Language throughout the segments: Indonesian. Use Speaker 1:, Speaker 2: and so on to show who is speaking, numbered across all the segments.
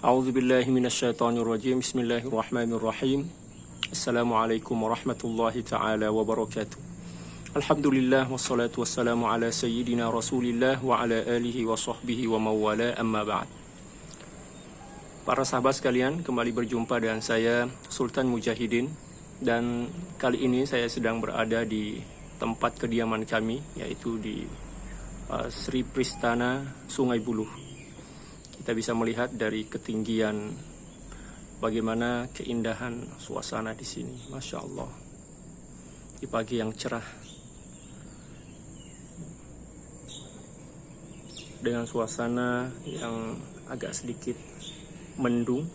Speaker 1: A'udzu billahi minasyaitonir rajim. Bismillahirrahmanirrahim. Assalamualaikum warahmatullahi taala wabarakatuh. Alhamdulillah wassalatu wassalamu ala sayyidina Rasulillah wa ala alihi wa sahbihi wa mawala amma ba'd. Para sahabat sekalian, kembali berjumpa dengan saya Sultan Mujahidin, dan kali ini saya sedang berada di tempat kediaman kami, yaitu di Sri Pristana Sungai Buloh. Kita bisa melihat dari ketinggian bagaimana keindahan suasana di sini. Masya Allah, di pagi yang cerah dengan suasana yang agak sedikit mendung,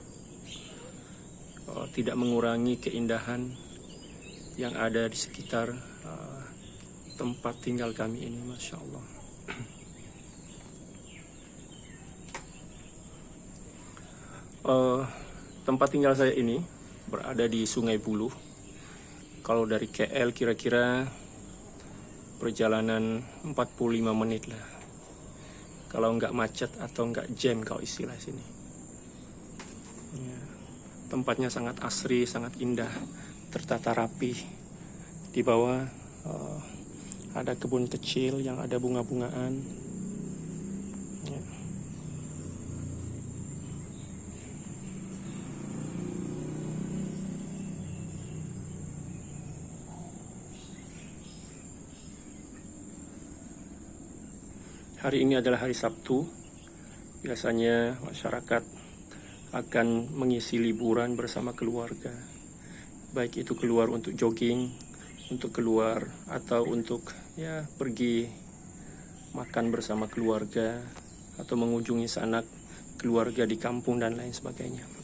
Speaker 1: tidak mengurangi keindahan yang ada di sekitar tempat tinggal kami ini. Masya Allah. Tempat tinggal saya ini berada di Sungai Buloh. Kalau dari KL kira-kira perjalanan 45 menit lah, kalau nggak macet atau nggak jam kalau istilah sini. Ya, tempatnya sangat asri, sangat indah, tertata rapi. Di bawah ada kebun kecil yang ada bunga-bungaan. Ya. Hari ini adalah hari Sabtu. Biasanya masyarakat akan mengisi liburan bersama keluarga. Baik itu keluar untuk jogging, untuk keluar, atau untuk pergi makan bersama keluarga, atau mengunjungi sanak keluarga di kampung dan lain sebagainya.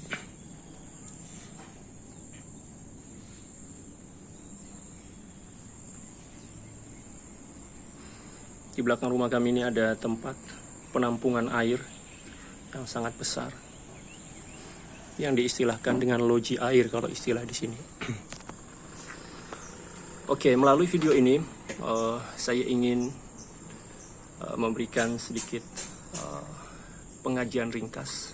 Speaker 1: Di belakang rumah kami ini ada tempat penampungan air yang sangat besar, yang diistilahkan dengan loji air kalau istilah di sini. Oke, melalui video ini saya ingin memberikan sedikit pengajian ringkas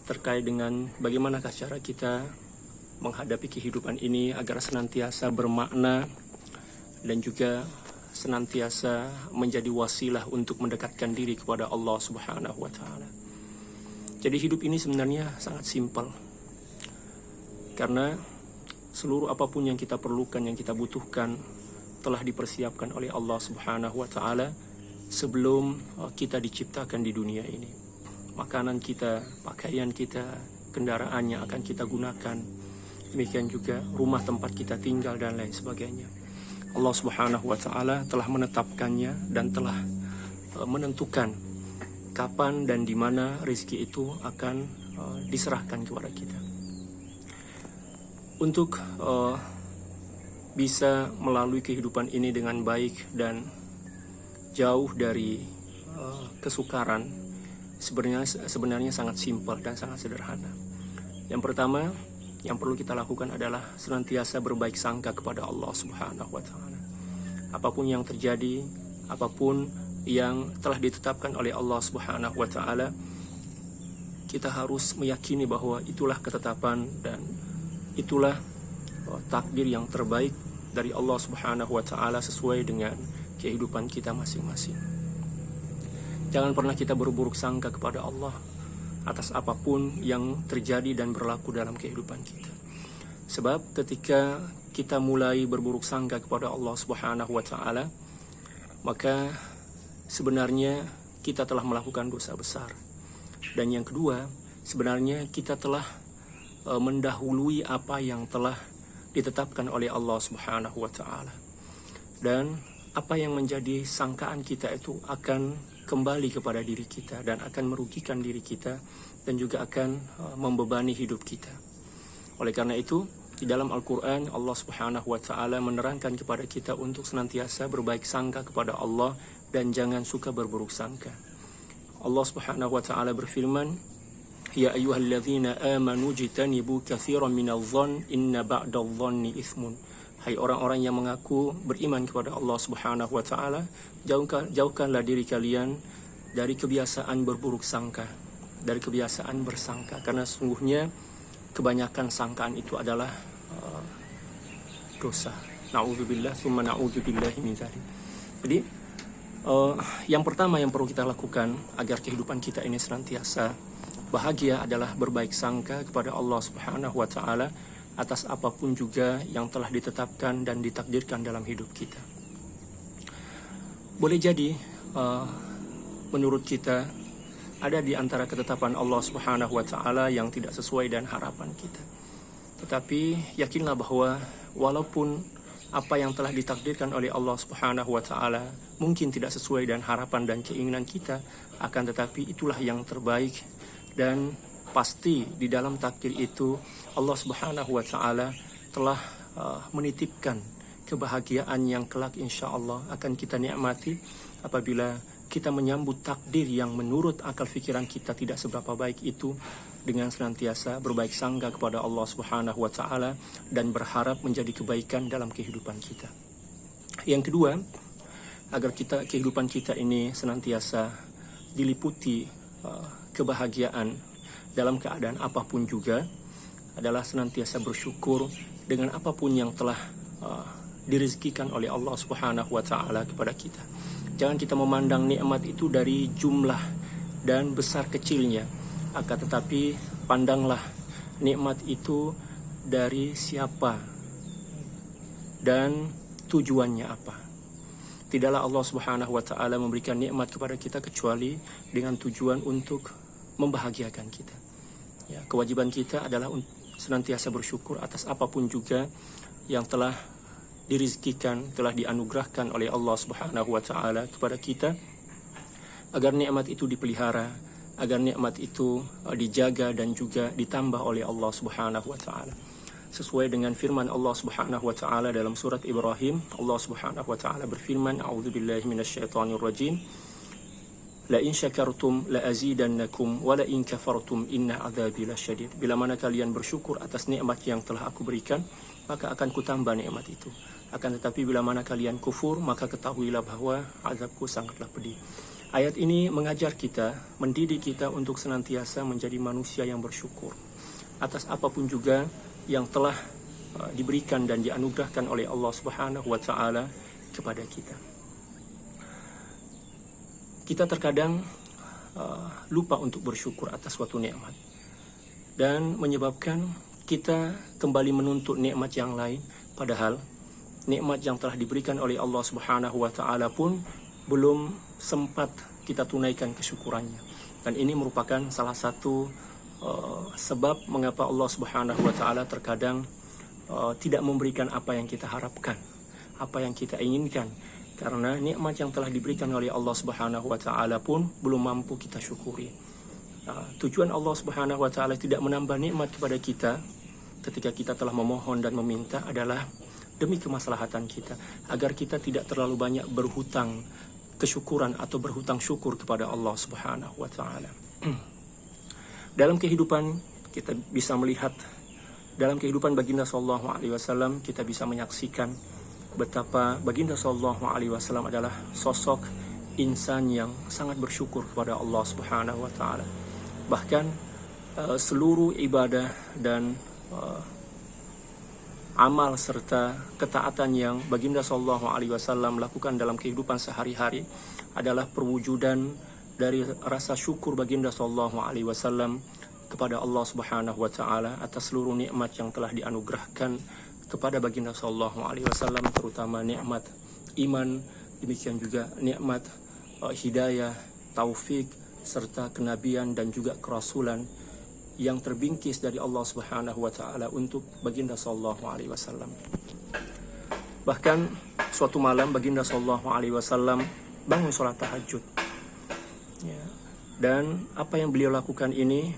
Speaker 1: terkait dengan bagaimanakah cara kita menghadapi kehidupan ini agar senantiasa bermakna dan juga senantiasa menjadi wasilah untuk mendekatkan diri kepada Allah Subhanahu wa Ta'ala. Jadi hidup ini sebenarnya sangat simpel, karena seluruh apapun yang kita perlukan, yang kita butuhkan, telah dipersiapkan oleh Allah Subhanahu wa Ta'ala sebelum kita diciptakan di dunia ini. Makanan kita, pakaian kita, kendaraan yang akan kita gunakan, demikian juga rumah tempat kita tinggal dan lain sebagainya. Allah Subhanahu wa Ta'ala telah menetapkannya dan telah menentukan kapan dan di mana rezeki itu akan diserahkan kepada kita. Untuk bisa melalui kehidupan ini dengan baik dan jauh dari kesukaran, sebenarnya sangat simpel dan sangat sederhana. Yang pertama yang perlu kita lakukan adalah senantiasa berbaik sangka kepada Allah Subhanahu wa Ta'ala. Apapun yang terjadi, apapun yang telah ditetapkan oleh Allah Subhanahu wa Ta'ala, kita harus meyakini bahwa itulah ketetapan dan itulah takdir yang terbaik dari Allah Subhanahu wa Ta'ala sesuai dengan kehidupan kita masing-masing. Jangan pernah kita berburuk sangka kepada Allah atas apapun yang terjadi dan berlaku dalam kehidupan kita. Sebab ketika kita mulai berburuk sangka kepada Allah Subhanahu wa Ta'ala, maka sebenarnya kita telah melakukan dosa besar. Dan yang kedua, sebenarnya kita telah mendahului apa yang telah ditetapkan oleh Allah Subhanahu wa Ta'ala. Dan apa yang menjadi sangkaan kita itu akan kembali kepada diri kita dan akan merugikan diri kita dan juga akan membebani hidup kita. Oleh karena itu, di dalam Al-Quran Allah Subhanahu wa Ta'ala menerangkan kepada kita untuk senantiasa berbaik sangka kepada Allah dan jangan suka berburuk sangka. Allah Subhanahu wa Ta'ala berfirman, Ya ayyuhalladzina amanu jitanibu katsiran minadh-dhann inna ba'dadh-dhanni itsmun. Hai orang-orang yang mengaku beriman kepada Allah Subhanahu wa Ta'ala, jauhkanlah diri kalian dari kebiasaan berburuk sangka. dari kebiasaan bersangka, karena sungguhnya kebanyakan sangkaan itu adalah dosa. Na'udzubillah, tsumma na'udzubillahi min dzalik. Jadi yang pertama yang perlu kita lakukan agar kehidupan kita ini senantiasa bahagia adalah berbaik sangka kepada Allah Subhanahu wa taala atas apapun juga yang telah ditetapkan dan ditakdirkan dalam hidup kita. Boleh jadi menurut kita ada di antara ketetapan Allah Subhanahu wa taala yang tidak sesuai dengan harapan kita. Tetapi yakinlah bahwa walaupun apa yang telah ditakdirkan oleh Allah Subhanahu wa taala mungkin tidak sesuai dengan harapan dan keinginan kita, akan tetapi itulah yang terbaik, dan pasti di dalam takdir itu Allah Subhanahu wa taala telah menitipkan kebahagiaan yang kelak insya Allah akan kita nikmati apabila kita menyambut takdir yang menurut akal pikiran kita tidak seberapa baik itu dengan senantiasa berbaik sangka kepada Allah Subhanahu wa taala dan berharap menjadi kebaikan dalam kehidupan kita. Yang kedua, agar kehidupan kita ini senantiasa diliputi kebahagiaan dalam keadaan apapun juga, adalah senantiasa bersyukur dengan apapun yang telah direzekikan oleh Allah Subhanahu wa taala kepada kita. Jangan kita memandang nikmat itu dari jumlah dan besar kecilnya, akan tetapi pandanglah nikmat itu dari siapa dan tujuannya apa. Tidaklah Allah Subhanahu wa taala memberikan nikmat kepada kita kecuali dengan tujuan untuk membahagiakan kita. Ya, kewajiban kita adalah senantiasa bersyukur atas apapun juga yang telah dirizkikan, telah dianugerahkan oleh Allah Subhanahu wa taala kepada kita, agar nikmat itu dipelihara, agar nikmat itu dijaga dan juga ditambah oleh Allah Subhanahu wa taala. Sesuai dengan firman Allah Subhanahu wa taala dalam surat Ibrahim, Allah Subhanahu wa taala berfirman, a'udzubillahi minasyaitonir rajim. La in syakartum la azidannakum wa la in kafartum inna adzabi lasyadid. Bila mana kalian bersyukur atas nikmat yang telah aku berikan, maka akan kutambah nikmat itu. Akan tetapi bila mana kalian kufur, maka ketahuilah bahwa azabku sangatlah pedih. Ayat ini mengajar kita, mendidik kita untuk senantiasa menjadi manusia yang bersyukur atas apapun juga yang telah diberikan dan dianugerahkan oleh Allah Subhanahu wa taala kepada kita. Kita terkadang lupa untuk bersyukur atas suatu nikmat dan menyebabkan kita kembali menuntut nikmat yang lain, padahal nikmat yang telah diberikan oleh Allah Subhanahu wa taala pun belum sempat kita tunaikan kesyukurannya. Dan ini merupakan salah satu sebab mengapa Allah Subhanahu wa taala terkadang tidak memberikan apa yang kita harapkan, apa yang kita inginkan, karena nikmat yang telah diberikan oleh Allah Subhanahu wa taala pun belum mampu kita syukuri. Tujuan Allah Subhanahu wa taala tidak menambah nikmat kepada kita ketika kita telah memohon dan meminta adalah demi kemaslahatan kita, agar kita tidak terlalu banyak berhutang kesyukuran atau berhutang syukur kepada Allah Subhanahu wa taala. Dalam kehidupan kita bisa melihat, dalam kehidupan baginda sallallahu alaihi wasallam kita bisa menyaksikan betapa baginda sallallahu alaihi wasallam adalah sosok insan yang sangat bersyukur kepada Allah Subhanahu wa taala. Bahkan seluruh ibadah dan amal serta ketaatan yang baginda sallallahu alaihi wasallam lakukan dalam kehidupan sehari-hari adalah perwujudan dari rasa syukur baginda sallallahu alaihi wasallam kepada Allah Subhanahu wa taala atas seluruh nikmat yang telah dianugerahkan kepada baginda sallallahu alaihi wasallam, terutama nikmat iman, demikian juga nikmat hidayah, taufik serta kenabian dan juga kerasulan yang terbingkis dari Allah Subhanahu wa taala untuk baginda sallallahu alaihi wasallam. Bahkan suatu malam baginda sallallahu alaihi wasallam bangun salat tahajud. Ya. Dan apa yang beliau lakukan ini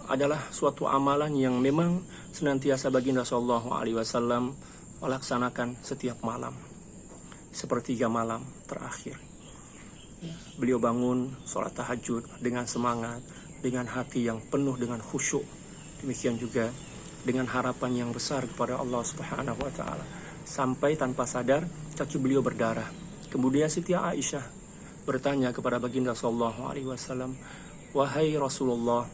Speaker 1: adalah suatu amalan yang memang senantiasa baginda sallallahu alaihi wasallam melaksanakan setiap malam. Sepertiga malam terakhir. Ya. Beliau bangun salat tahajud dengan semangat, dengan hati yang penuh dengan khusyuk, demikian juga dengan harapan yang besar kepada Allah Subhanahu wa taala, sampai tanpa sadar kaki beliau berdarah. Kemudian Siti Aisyah bertanya kepada baginda sallallahu alaihi wasallam, wahai Rasulullah,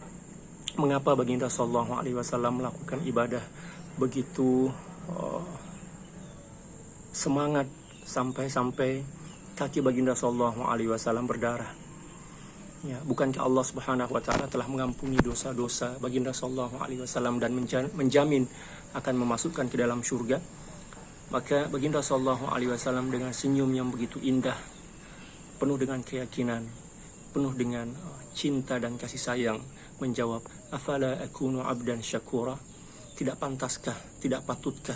Speaker 1: mengapa baginda sallallahu alaihi wasallam melakukan ibadah begitu semangat sampai kaki baginda sallallahu alaihi wasallam berdarah? Ya, bukankah Allah Subhanahu wa taala telah mengampuni dosa-dosa baginda sallallahu alaihi wasallam dan menjamin akan memasukkan ke dalam surga? Maka baginda sallallahu alaihi wasallam dengan senyum yang begitu indah, penuh dengan keyakinan, penuh dengan cinta dan kasih sayang, menjawab, afala akunu abdan syakura? Tidak pantaskah, tidak patutkah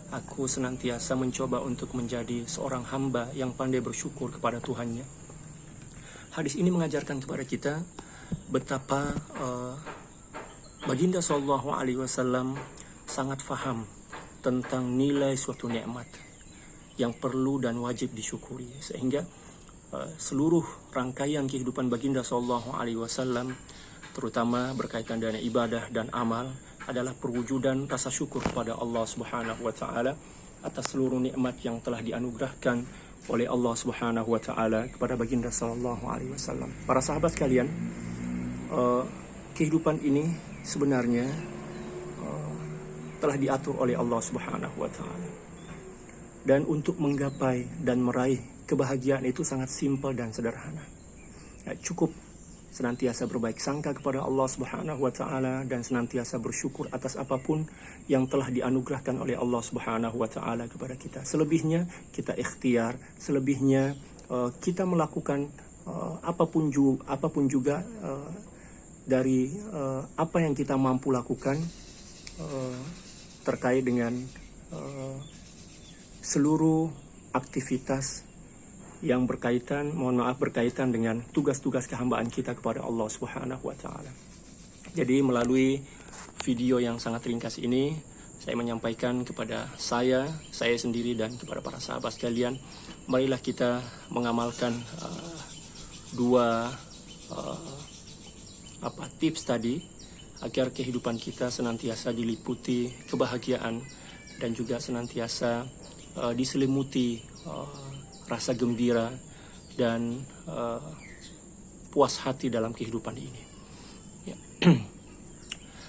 Speaker 1: aku senantiasa mencoba untuk menjadi seorang hamba yang pandai bersyukur kepada Tuhannya? Hadis ini mengajarkan kepada kita betapa baginda sallallahu alaihi wasallam sangat faham tentang nilai suatu nikmat yang perlu dan wajib disyukuri, sehingga seluruh rangkaian kehidupan baginda sallallahu alaihi wasallam, terutama berkaitan dengan ibadah dan amal, adalah perwujudan rasa syukur kepada Allah Subhanahu wa taala atas seluruh nikmat yang telah dianugerahkan oleh Allah Subhanahu wa taala kepada baginda sallallahu alaihi wasallam. Para sahabat sekalian, kehidupan ini sebenarnya telah diatur oleh Allah Subhanahu wa taala. Dan untuk menggapai dan meraih kebahagiaan itu sangat simpel dan sederhana. Ya, cukup senantiasa berbaik sangka kepada Allah Subhanahu wa taala dan senantiasa bersyukur atas apapun yang telah dianugerahkan oleh Allah Subhanahu wa taala kepada kita. Selebihnya kita ikhtiar, selebihnya kita melakukan apapun juga dari apa yang kita mampu lakukan terkait dengan seluruh aktivitas yang berkaitan dengan tugas-tugas kehambaan kita kepada Allah Subhanahu wa taala. Jadi melalui video yang sangat ringkas ini, saya menyampaikan kepada saya sendiri dan kepada para sahabat sekalian, marilah kita mengamalkan dua tips tadi agar kehidupan kita senantiasa diliputi kebahagiaan dan juga senantiasa diselimuti rasa gembira dan puas hati dalam kehidupan ini. Ya.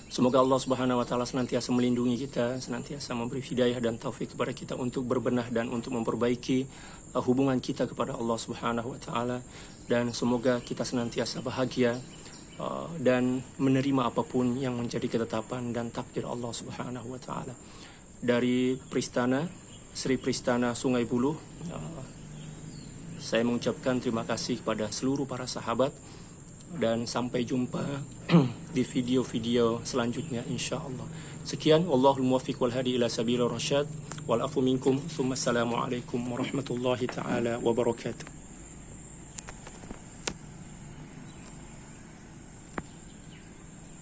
Speaker 1: Semoga Allah Subhanahu wa taala senantiasa melindungi kita, senantiasa memberi hidayah dan taufik kepada kita untuk berbenah dan untuk memperbaiki hubungan kita kepada Allah Subhanahu wa taala, dan semoga kita senantiasa bahagia dan menerima apapun yang menjadi ketetapan dan takdir Allah Subhanahu wa taala. Dari Sri Pristana Sungai Buloh, saya mengucapkan terima kasih kepada seluruh para sahabat dan sampai jumpa di video-video selanjutnya insyaallah. Sekian, wallahul muwaffiq wal hadi ila sabilir rasyad wal afu minkum. Assalamualaikum warahmatullahi taala wabarakatuh.